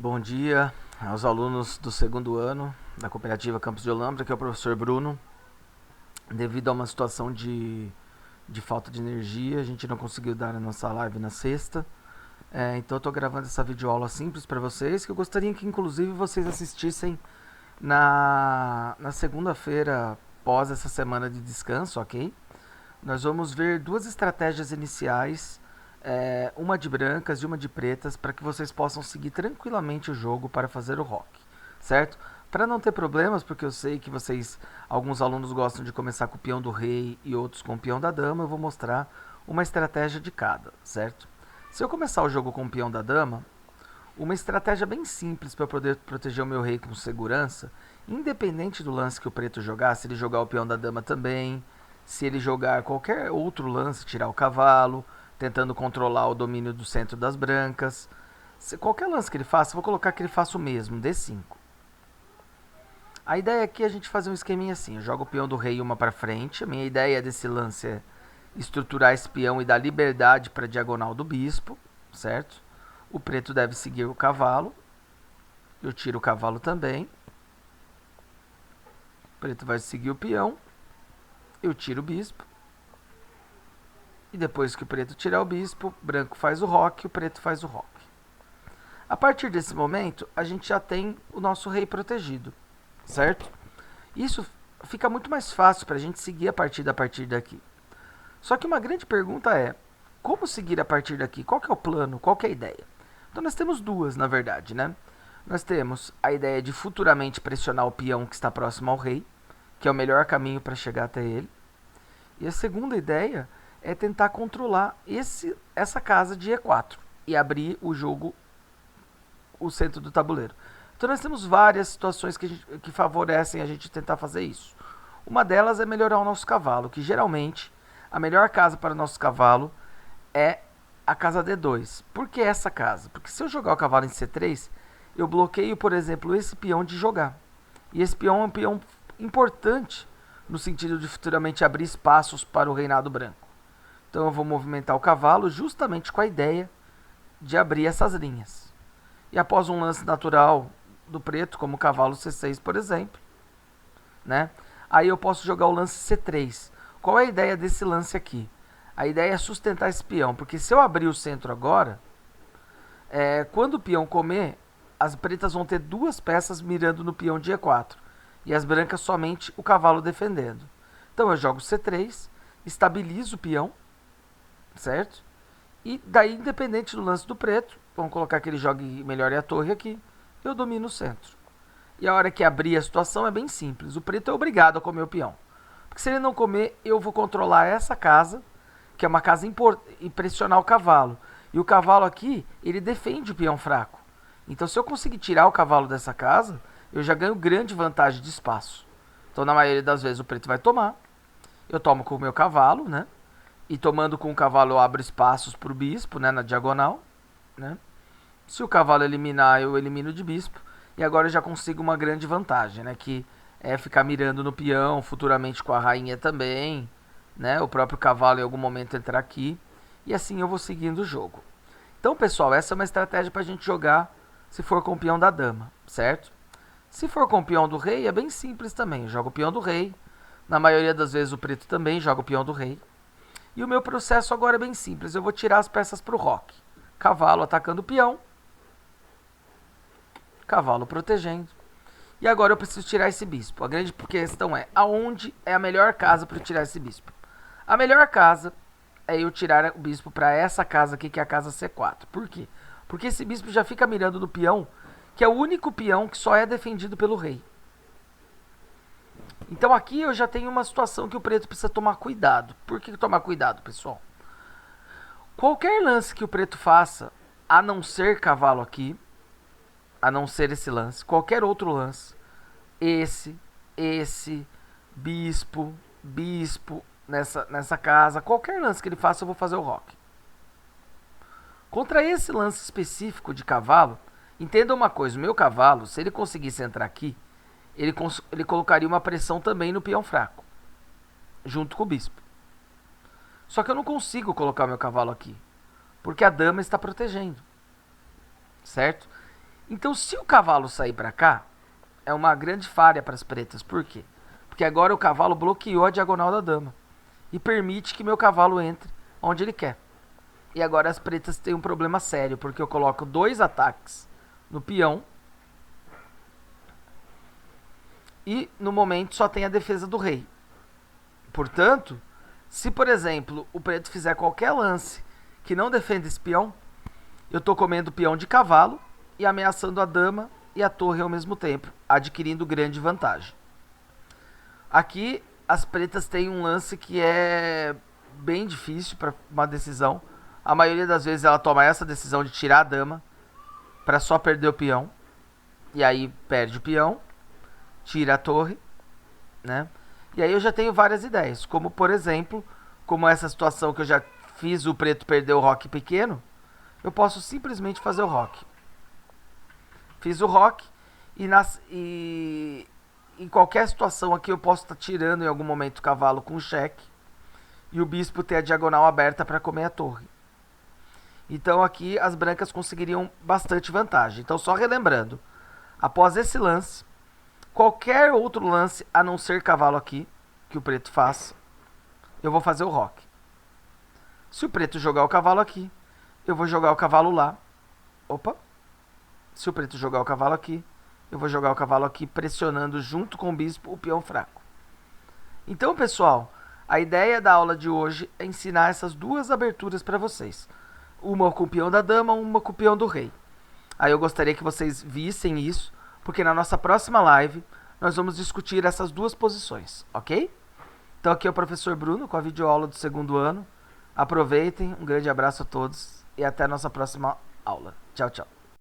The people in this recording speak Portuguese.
Bom dia aos alunos do segundo ano da Cooperativa Campos de Olambra, que é o professor Bruno. Devido a uma situação de falta de energia, a gente não conseguiu dar a nossa live na sexta. Então eu estou gravando essa videoaula simples para vocês, que eu gostaria que inclusive vocês assistissem na segunda-feira, pós essa semana de descanso, ok? Nós vamos ver duas estratégias iniciais, uma de brancas e uma de pretas, para que vocês possam seguir tranquilamente o jogo para fazer o rock, certo? Para não ter problemas, porque eu sei que alguns alunos gostam de começar com o peão do rei e outros com o peão da dama, eu vou mostrar uma estratégia de cada, certo? Se eu começar o jogo com o peão da dama, uma estratégia bem simples para poder proteger o meu rei com segurança, independente do lance que o preto jogar, se ele jogar o peão da dama também, se ele jogar qualquer outro lance, tirar o cavalo, tentando controlar o domínio do centro das brancas. Qualquer lance que ele faça, vou colocar que ele faça o mesmo, D5. A ideia aqui é a gente fazer um esqueminha assim, eu jogo o peão do rei uma para frente, a minha ideia desse lance é estruturar esse peão e dar liberdade para a diagonal do bispo, certo? O preto deve seguir o cavalo, eu tiro o cavalo também, o preto vai seguir o peão, eu tiro o bispo, e depois que o preto tirar o bispo, o branco faz o roque, o preto faz o roque. A partir desse momento, a gente já tem o nosso rei protegido, certo? Isso fica muito mais fácil para a gente seguir a partir daqui. Só que uma grande pergunta é, como seguir a partir daqui? Qual que é o plano? Qual que é a ideia? Então nós temos duas, na verdade, né? Nós temos a ideia de futuramente pressionar o peão que está próximo ao rei, que é o melhor caminho para chegar até ele. E a segunda ideia é tentar controlar essa casa de E4 e abrir o jogo, o centro do tabuleiro. Então nós temos várias situações que favorecem a gente tentar fazer isso. Uma delas é melhorar o nosso cavalo, que geralmente a melhor casa para o nosso cavalo é a casa D2. Por que essa casa? Porque se eu jogar o cavalo em C3, eu bloqueio, por exemplo, esse peão de jogar. E esse peão é um peão importante no sentido de futuramente abrir espaços para o reinado branco. Então eu vou movimentar o cavalo justamente com a ideia de abrir essas linhas. E após um lance natural do preto, como o cavalo C6, por exemplo, né? Aí eu posso jogar o lance C3. Qual é a ideia desse lance aqui? A ideia é sustentar esse peão, porque se eu abrir o centro agora, quando o peão comer, as pretas vão ter duas peças mirando no peão de E4 e as brancas somente o cavalo defendendo. Então eu jogo C3, estabilizo o peão, certo? E daí, independente do lance do preto, vamos colocar que ele jogue melhor a torre aqui, eu domino o centro. E a hora que abrir a situação é bem simples, o preto é obrigado a comer o peão. Porque se ele não comer, eu vou controlar essa casa, que é uma casa e pressionar o cavalo. E o cavalo aqui, ele defende o peão fraco. Então se eu conseguir tirar o cavalo dessa casa, eu já ganho grande vantagem de espaço. Então na maioria das vezes o preto vai tomar, eu tomo com o meu cavalo, né? E tomando com o cavalo eu abro espaços para o bispo, né, na diagonal, né? Se o cavalo eliminar, eu elimino de bispo. E agora eu já consigo uma grande vantagem, né? Que é ficar mirando no peão, futuramente com a rainha também, né? O próprio cavalo em algum momento entrar aqui. E assim eu vou seguindo o jogo. Então, pessoal, essa é uma estratégia para a gente jogar se for com o peão da dama, certo? Se for com o peão do rei, é bem simples também. Eu jogo o peão do rei. Na maioria das vezes o preto também joga o peão do rei. E o meu processo agora é bem simples. Eu vou tirar as peças para o roque. Cavalo atacando o peão. Cavalo protegendo. E agora eu preciso tirar esse bispo. A grande questão é, aonde é a melhor casa para eu tirar esse bispo? A melhor casa é eu tirar o bispo para essa casa aqui, que é a casa C4. Por quê? Porque esse bispo já fica mirando no peão, que é o único peão que só é defendido pelo rei. Então aqui eu já tenho uma situação que o preto precisa tomar cuidado. Por que tomar cuidado, pessoal? Qualquer lance que o preto faça, a não ser cavalo aqui, a não ser esse lance, qualquer outro lance, esse, bispo, nessa casa, qualquer lance que ele faça, eu vou fazer o roque. Contra esse lance específico de cavalo, entenda uma coisa, o meu cavalo, se ele conseguisse entrar aqui, ele colocaria uma pressão também no peão fraco, junto com o bispo. Só que eu não consigo colocar o meu cavalo aqui, porque a dama está protegendo, certo? Então, se o cavalo sair para cá, é uma grande falha para as pretas. Por quê? Porque agora o cavalo bloqueou a diagonal da dama e permite que meu cavalo entre onde ele quer. E agora as pretas têm um problema sério, porque eu coloco 2 ataques no peão e no momento só tem a defesa do rei. Portanto, se por exemplo o preto fizer qualquer lance que não defenda esse peão, eu estou comendo o peão de cavalo e ameaçando a dama e a torre ao mesmo tempo, adquirindo grande vantagem. Aqui as pretas têm um lance que é bem difícil para uma decisão. A maioria das vezes ela toma essa decisão de tirar a dama para só perder o peão. E aí perde o peão, tira a torre, né? E aí eu já tenho várias ideias, como por exemplo, como essa situação que eu já fiz o preto perder o roque pequeno, eu posso simplesmente fazer o roque. Fiz o roque e em qualquer situação aqui eu posso estar tirando em algum momento o cavalo com cheque e o bispo ter a diagonal aberta para comer a torre. Então aqui as brancas conseguiriam bastante vantagem. Então só relembrando, após esse lance, qualquer outro lance a não ser cavalo aqui, que o preto faça, eu vou fazer o roque. Se o preto jogar o cavalo aqui, eu vou jogar o cavalo lá. Opa! Se o preto jogar o cavalo aqui, eu vou jogar o cavalo aqui pressionando junto com o bispo o peão fraco. Então, pessoal, a ideia da aula de hoje é ensinar essas duas aberturas para vocês. Uma com o peão da dama, uma com o peão do rei. Aí eu gostaria que vocês vissem isso, porque na nossa próxima live nós vamos discutir essas duas posições, ok? Então aqui é o professor Bruno com a videoaula do 2º ano. Aproveitem, um grande abraço a todos e até a nossa próxima aula. Tchau, tchau.